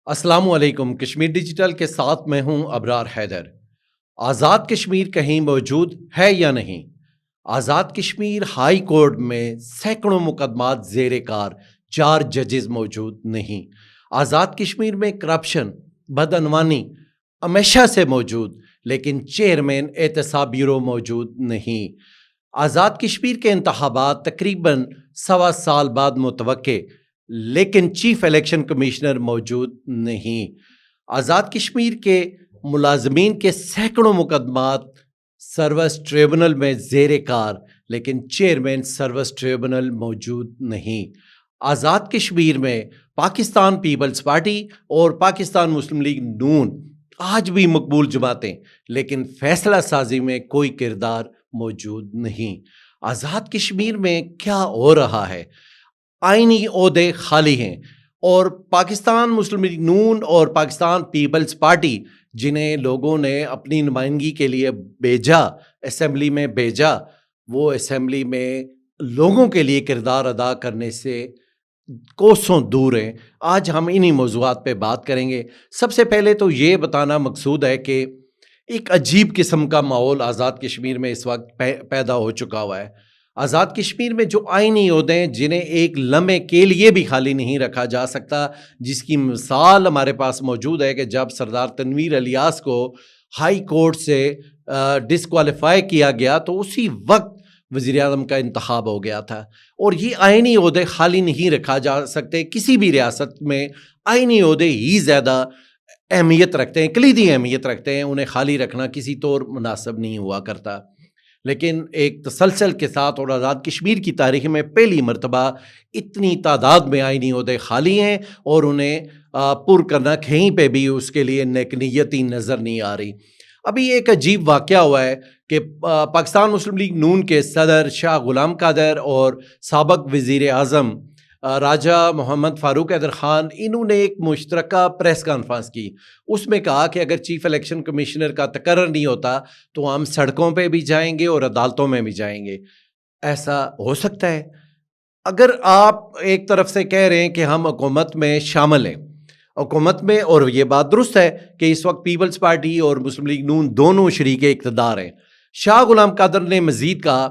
السلام علیکم۔ کشمیر ڈیجیٹل کے ساتھ میں ہوں ابرار حیدر۔ آزاد کشمیر کہیں موجود ہے یا نہیں؟ آزاد کشمیر ہائی کورٹ میں سینکڑوں مقدمات زیر کار، 4 ججز موجود نہیں۔ آزاد کشمیر میں کرپشن، بدعنوانی ہمیشہ سے موجود، لیکن چیئرمین احتساب بیورو موجود نہیں۔ آزاد کشمیر کے انتخابات تقریباً 1.25 سال بعد متوقع، لیکن چیف الیکشن کمشنر موجود نہیں۔ آزاد کشمیر کے ملازمین کے سینکڑوں مقدمات سروس ٹریبونل میں زیر کار، لیکن چیئرمین سروس ٹریبونل موجود نہیں۔ آزاد کشمیر میں پاکستان پیپلز پارٹی اور پاکستان مسلم لیگ نون آج بھی مقبول جماعتیں، لیکن فیصلہ سازی میں کوئی کردار موجود نہیں۔ آزاد کشمیر میں کیا ہو رہا ہے؟ آئینی عہدے خالی ہیں، اور پاکستان مسلم لیگ نون اور پاکستان پیپلز پارٹی جنہیں لوگوں نے اپنی نمائندگی کے لیے بھیجا، اسمبلی میں بھیجا، وہ اسمبلی میں لوگوں کے لیے کردار ادا کرنے سے کوسوں دور ہیں۔ آج ہم انہی موضوعات پہ بات کریں گے۔ سب سے پہلے تو یہ بتانا مقصود ہے کہ ایک عجیب قسم کا ماحول آزاد کشمیر میں اس وقت پیدا ہو چکا ہوا ہے۔ آزاد کشمیر میں جو آئینی عہدے ہیں جنہیں ایک لمحے کے لیے بھی خالی نہیں رکھا جا سکتا، جس کی مثال ہمارے پاس موجود ہے کہ جب سردار تنویر الیاس کو ہائی کورٹ سے ڈسکوالیفائی کیا گیا تو اسی وقت وزیر اعظم کا انتخاب ہو گیا تھا، اور یہ آئینی عہدے خالی نہیں رکھا جا سکتے۔ کسی بھی ریاست میں آئینی عہدے ہی زیادہ اہمیت رکھتے ہیں، کلیدی اہمیت رکھتے ہیں، انہیں خالی رکھنا کسی طور مناسب نہیں ہوا کرتا۔ لیکن ایک تسلسل کے ساتھ اور آزاد کشمیر کی تاریخ میں پہلی مرتبہ اتنی تعداد میں آئینی عہدے خالی ہیں، اور انہیں پر کرنا کہیں پہ بھی اس کے لیے نیک نیتی نظر نہیں آ رہی۔ ابھی ایک عجیب واقعہ ہوا ہے کہ پاکستان مسلم لیگ نون کے صدر شاہ غلام قادر اور سابق وزیر اعظم راجہ محمد فاروق حیدر خان، انہوں نے ایک مشترکہ پریس کانفرنس کی۔ اس میں کہا کہ اگر چیف الیکشن کمشنر کا تقرر نہیں ہوتا تو ہم سڑکوں پہ بھی جائیں گے اور عدالتوں میں بھی جائیں گے۔ ایسا ہو سکتا ہے؟ اگر آپ ایک طرف سے کہہ رہے ہیں کہ ہم حکومت میں شامل ہیں، حکومت میں، اور یہ بات درست ہے کہ اس وقت پیپلز پارٹی اور مسلم لیگ نون دونوں شریک اقتدار ہیں۔ شاہ غلام قادر نے مزید کہا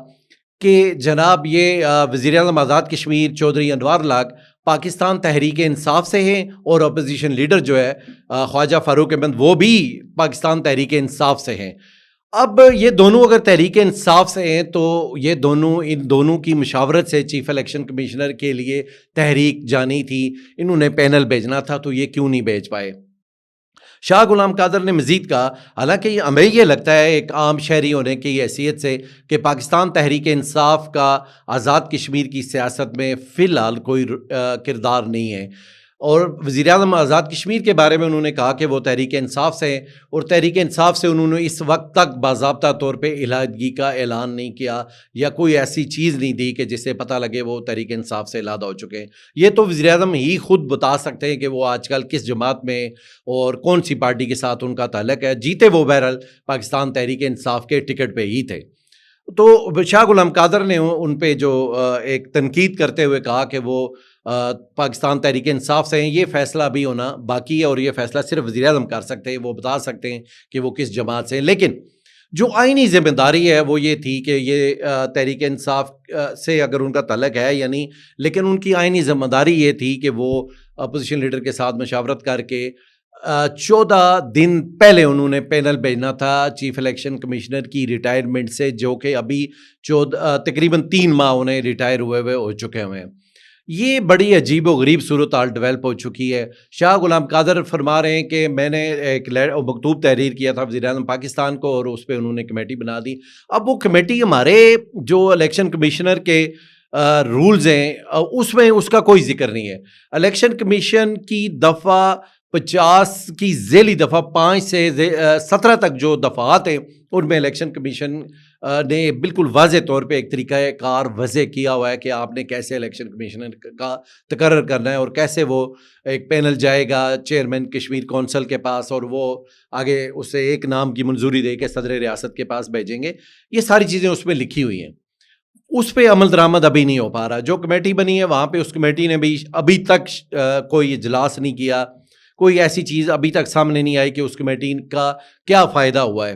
کہ جناب یہ وزیر اعظم آزاد کشمیر چودھری انوار الحق پاکستان تحریک انصاف سے ہیں، اور اپوزیشن لیڈر جو ہے خواجہ فاروق احمد، وہ بھی پاکستان تحریک انصاف سے ہیں۔ اب یہ دونوں اگر تحریک انصاف سے ہیں تو یہ دونوں، ان دونوں کی مشاورت سے چیف الیکشن کمشنر کے لیے تحریک جانی تھی، انہوں نے پینل بھیجنا تھا، تو یہ کیوں نہیں بھیج پائے؟ شاہ غلام قادر نے مزید کہا، حالانکہ ہمیں یہ لگتا ہے ایک عام شہری ہونے کی حیثیت سے کہ پاکستان تحریک انصاف کا آزاد کشمیر کی سیاست میں فی الحال کوئی کردار نہیں ہے، اور وزیر اعظم آزاد کشمیر کے بارے میں انہوں نے کہا کہ وہ تحریک انصاف سے ہیں، اور تحریک انصاف سے انہوں نے اس وقت تک باضابطہ طور پہ علیحدگی کا اعلان نہیں کیا، یا کوئی ایسی چیز نہیں دی کہ جس سے پتہ لگے وہ تحریک انصاف سے علیحدہ ہو چکے ہیں۔ یہ تو وزیر اعظم ہی خود بتا سکتے ہیں کہ وہ آج کل کس جماعت میں اور کون سی پارٹی کے ساتھ ان کا تعلق ہے۔ جیتے وہ بہرحال پاکستان تحریک انصاف کے ٹکٹ پہ ہی تھے۔ تو شاہ غلام قادر نے ان پہ جو ایک تنقید کرتے ہوئے کہا کہ وہ پاکستان تحریک انصاف سے ہیں، یہ فیصلہ بھی ہونا باقی ہے، اور یہ فیصلہ صرف وزیر اعظم کر سکتے ہیں، وہ بتا سکتے ہیں کہ وہ کس جماعت سے ہیں۔ لیکن جو آئینی ذمہ داری ہے وہ یہ تھی کہ یہ تحریک انصاف سے اگر ان کا تعلق ہے یا نہیں، لیکن ان کی آئینی ذمہ داری یہ تھی کہ وہ اپوزیشن لیڈر کے ساتھ مشاورت کر کے 14 دن پہلے انہوں نے پینل بھیجنا تھا چیف الیکشن کمشنر کی ریٹائرمنٹ سے، جو کہ ابھی تقریباً 3 ماہ انہیں ریٹائر ہوئے ہو چکے ہوئے ہیں۔ یہ بڑی عجیب و غریب صورتحال ڈیولپ ہو چکی ہے۔ شاہ غلام قادر فرما رہے ہیں کہ میں نے ایک مکتوب تحریر کیا تھا وزیر اعظم پاکستان کو، اور اس پہ انہوں نے کمیٹی بنا دی۔ اب وہ کمیٹی ہمارے جو الیکشن کمشنر کے رولز ہیں اس میں اس کا کوئی ذکر نہیں ہے۔ الیکشن کمیشن کی دفعہ 50 کی ذیلی دفعہ 5 سے 17 تک جو دفعات ہیں، ان میں الیکشن کمیشن نے بالکل واضح طور پہ ایک طریقہ کار وضع کیا ہوا ہے کہ آپ نے کیسے الیکشن کمیشنر کا تقرر کرنا ہے، اور کیسے وہ ایک پینل جائے گا چیئرمین کشمیر کونسل کے پاس، اور وہ آگے اسے ایک نام کی منظوری دے کے صدر ریاست کے پاس بھیجیں گے۔ یہ ساری چیزیں اس میں لکھی ہوئی ہیں، اس پہ عمل درآمد ابھی نہیں ہو پا رہا۔ جو کمیٹی بنی ہے وہاں پہ اس کمیٹی نے بھی ابھی تک کوئی اجلاس نہیں کیا، کوئی ایسی چیز ابھی تک سامنے نہیں آئی کہ اس کمیٹی کا کیا فائدہ ہوا ہے.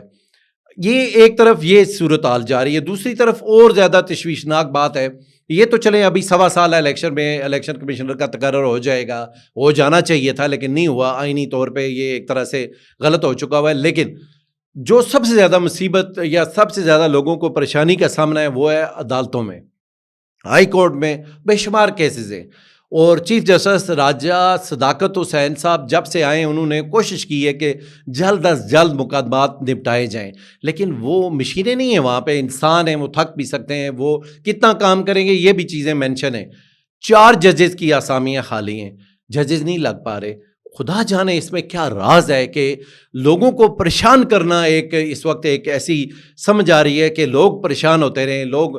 یہ ایک طرف یہ صورتحال جاری ہے. دوسری طرف اور زیادہ تشویشناک بات ہے، یہ تو چلیں ابھی 1.25 سال الیکشن میں الیکشن کمشنر کا تقرر ہو جائے گا، ہو جانا چاہیے تھا لیکن نہیں ہوا، آئینی طور پہ یہ ایک طرح سے غلط ہو چکا ہوا ہے. لیکن جو سب سے زیادہ مصیبت یا سب سے زیادہ لوگوں کو پریشانی کا سامنا ہے وہ ہے عدالتوں میں. ہائی کورٹ میں بے شمار کیسز ہیں، اور چیف جسٹس راجہ صداقت حسین صاحب جب سے آئے انہوں نے کوشش کی ہے کہ جلد از جلد مقدمات نپٹائے جائیں، لیکن وہ مشینیں نہیں ہیں، وہاں پہ انسان ہیں، وہ تھک بھی سکتے ہیں، وہ کتنا کام کریں گے یہ بھی چیزیں مینشن ہیں. 4 ججز کی آسامیاں خالی ہیں، ججز نہیں لگ پا رہے. خدا جانے اس میں کیا راز ہے کہ لوگوں کو پریشان کرنا ایک اس وقت ایک ایسی سمجھ آ رہی ہے کہ لوگ پریشان ہوتے رہیں، لوگ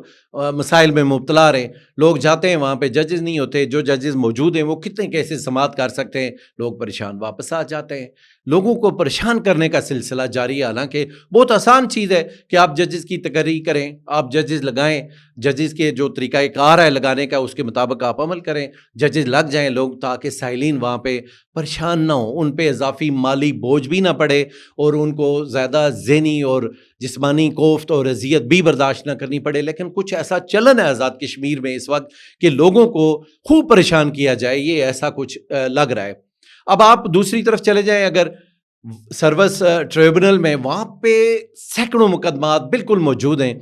مسائل میں مبتلا رہیں. لوگ جاتے ہیں وہاں پہ ججز نہیں ہوتے، جو ججز موجود ہیں وہ کتنے کیسز سماعت کر سکتے ہیں، لوگ پریشان واپس آ جاتے ہیں. لوگوں کو پریشان کرنے کا سلسلہ جاری ہے. حالانکہ بہت آسان چیز ہے کہ آپ ججز کی تقرری کریں، آپ ججز لگائیں، ججز کے جو طریقہ کار ہے لگانے کا اس کے مطابق آپ عمل کریں، ججز لگ جائیں لوگ، تاکہ سائلین وہاں پہ پریشان نہ ہوں، ان پہ اضافی مالی بوجھ بھی نہ پڑے اور ان کو زیادہ ذہنی اور جسمانی کوفت اور اذیت بھی برداشت نہ کرنی پڑے. لیکن کچھ ایسا چلن ہے آزاد کشمیر میں اس وقت کہ لوگوں کو خوب پریشان کیا جائے، یہ ایسا کچھ لگ رہا ہے. اب آپ دوسری طرف چلے جائیں، اگر سروس ٹریبونل میں وہاں پہ سینکڑوں مقدمات بالکل موجود ہیں.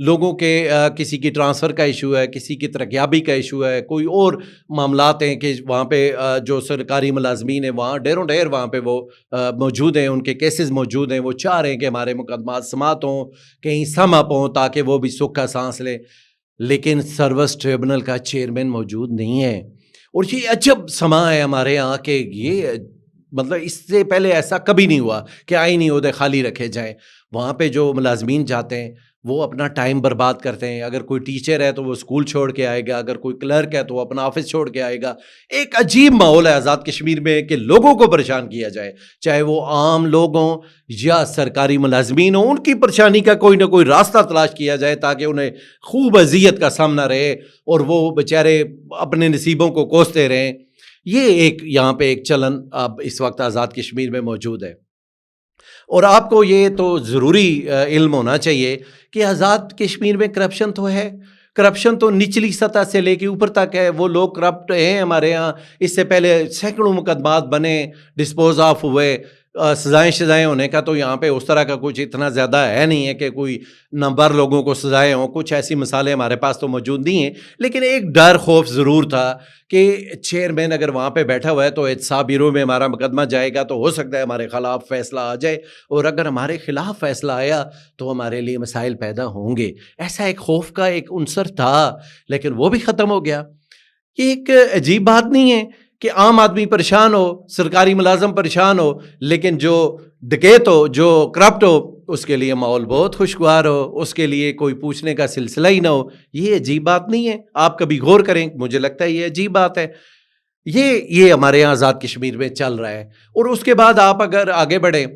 لوگوں کے کسی کی ٹرانسفر کا ایشو ہے، کسی کی ترقیابی کا ایشو ہے، کوئی اور معاملات ہیں کہ وہاں پہ جو سرکاری ملازمین ہیں وہاں ڈھیروں ڈھیر وہاں پہ وہ موجود ہیں، ان کے کیسز موجود ہیں، وہ چاہ رہے ہیں کہ ہمارے مقدمات سماعت ہوں، کہیں سم اپ ہوں تاکہ وہ بھی سکھ کا سانس لیں. لیکن سروس ٹریبونل کا چیئرمین موجود نہیں ہے. اور یہ عجب سما ہے ہمارے یہاں کہ یہ مطلب اس سے پہلے ایسا کبھی نہیں ہوا کہ آئینی عہدے خالی رکھے جائیں. وہاں پہ جو ملازمین جاتے ہیں وہ اپنا ٹائم برباد کرتے ہیں. اگر کوئی ٹیچر ہے تو وہ اسکول چھوڑ کے آئے گا، اگر کوئی کلرک ہے تو وہ اپنا آفس چھوڑ کے آئے گا. ایک عجیب ماحول ہے آزاد کشمیر میں کہ لوگوں کو پریشان کیا جائے، چاہے وہ عام لوگ ہوں یا سرکاری ملازمین ہوں. ان کی پریشانی کا کوئی نہ کوئی راستہ تلاش کیا جائے تاکہ انہیں خوب اذیت کا سامنا رہے اور وہ بیچارے اپنے نصیبوں کو کوستے رہیں. یہ ایک یہاں پہ ایک چلن اب اس وقت آزاد کشمیر میں موجود ہے. اور آپ کو یہ تو ضروری علم ہونا چاہیے کہ آزاد کشمیر میں کرپشن تو ہے. کرپشن تو نچلی سطح سے لے کے اوپر تک ہے. وہ لوگ کرپٹ ہیں ہمارے ہاں. اس سے پہلے سینکڑوں مقدمات بنے، ڈسپوز آف ہوئے. سزائیں ہونے کا تو یہاں پہ اس طرح کا کچھ اتنا زیادہ ہے نہیں ہے کہ کوئی نمبر لوگوں کو سزائیں ہوں. کچھ ایسی مثالیں ہمارے پاس تو موجود نہیں ہیں، لیکن ایک ڈر خوف ضرور تھا کہ چیئرمین اگر وہاں پہ بیٹھا ہوا ہے تو احتساب بیورو میں ہمارا مقدمہ جائے گا تو ہو سکتا ہے ہمارے خلاف فیصلہ آ جائے، اور اگر ہمارے خلاف فیصلہ آیا تو ہمارے لیے مسائل پیدا ہوں گے. ایسا ایک خوف کا ایک عنصر تھا، لیکن وہ بھی ختم ہو گیا. یہ ایک عجیب بات نہیں ہے کہ عام آدمی پریشان ہو، سرکاری ملازم پریشان ہو، لیکن جو ڈکیت ہو، جو کرپٹ ہو، اس کے لیے ماحول بہت خوشگوار ہو، اس کے لیے کوئی پوچھنے کا سلسلہ ہی نہ ہو. یہ عجیب بات نہیں ہے؟ آپ کبھی غور کریں، مجھے لگتا ہے یہ عجیب بات ہے. یہ ہمارے یہاں آزاد کشمیر میں چل رہا ہے. اور اس کے بعد آپ اگر آگے بڑھیں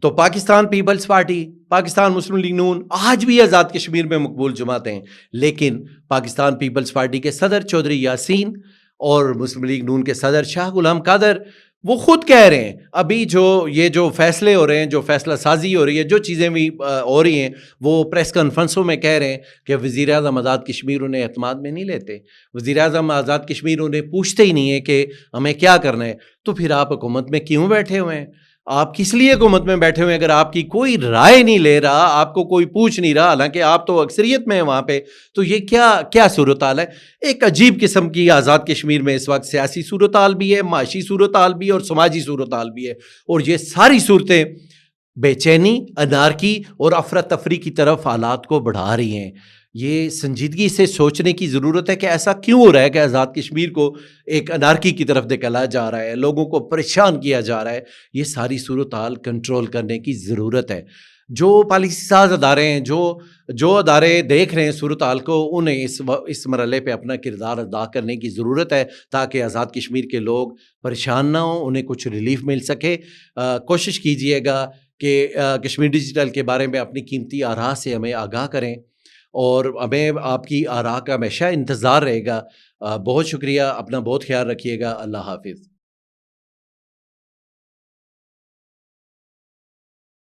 تو پاکستان پیپلز پارٹی، پاکستان مسلم لیگ نون آج بھی آزاد کشمیر میں مقبول جماعتیں ہیں. لیکن پاکستان پیپلز پارٹی کے صدر چودھری یاسین اور مسلم لیگ نون کے صدر شاہ غلام قادر وہ خود کہہ رہے ہیں، ابھی جو فیصلے ہو رہے ہیں، جو فیصلہ سازی ہو رہی ہے، جو چیزیں بھی ہو رہی ہیں، وہ پریس کانفرنسوں میں کہہ رہے ہیں کہ وزیر اعظم آزاد کشمیر انہیں اعتماد میں نہیں لیتے. وزیر اعظم آزاد کشمیر انہیں پوچھتے ہی نہیں ہے کہ ہمیں کیا کرنا ہے. تو پھر آپ حکومت میں کیوں بیٹھے ہوئے ہیں؟ آپ کس لیے حکومت میں بیٹھے ہوئے ہیں اگر آپ کی کوئی رائے نہیں لے رہا، آپ کو کوئی پوچھ نہیں رہا، حالانکہ آپ تو اکثریت میں ہیں وہاں پہ؟ تو یہ کیا صورتحال ہے؟ ایک عجیب قسم کی آزاد کشمیر میں اس وقت سیاسی صورتحال بھی ہے، معاشی صورتحال بھی ہے اور سماجی صورتحال بھی ہے. اور یہ ساری صورتیں بے چینی، انارکی اور افراتفری کی طرف حالات کو بڑھا رہی ہیں. یہ سنجیدگی سے سوچنے کی ضرورت ہے کہ ایسا کیوں ہو رہا ہے کہ آزاد کشمیر کو ایک انارکی کی طرف دھکیلا جا رہا ہے، لوگوں کو پریشان کیا جا رہا ہے. یہ ساری صورتحال کنٹرول کرنے کی ضرورت ہے. جو پالیسی ساز ادارے ہیں، جو ادارے دیکھ رہے ہیں صورتحال کو، انہیں اس مرحلے پہ اپنا کردار ادا کرنے کی ضرورت ہے تاکہ آزاد کشمیر کے لوگ پریشان نہ ہوں، انہیں کچھ ریلیف مل سکے. کوشش کیجئے گا کہ کشمیر ڈیجیٹل کے بارے میں اپنی قیمتی آراء سے ہمیں آگاہ کریں، اور ہمیں آپ کی آراء کا ہمیشہ انتظار رہے گا. بہت شکریہ، اپنا بہت خیال رکھیے گا. اللہ حافظ.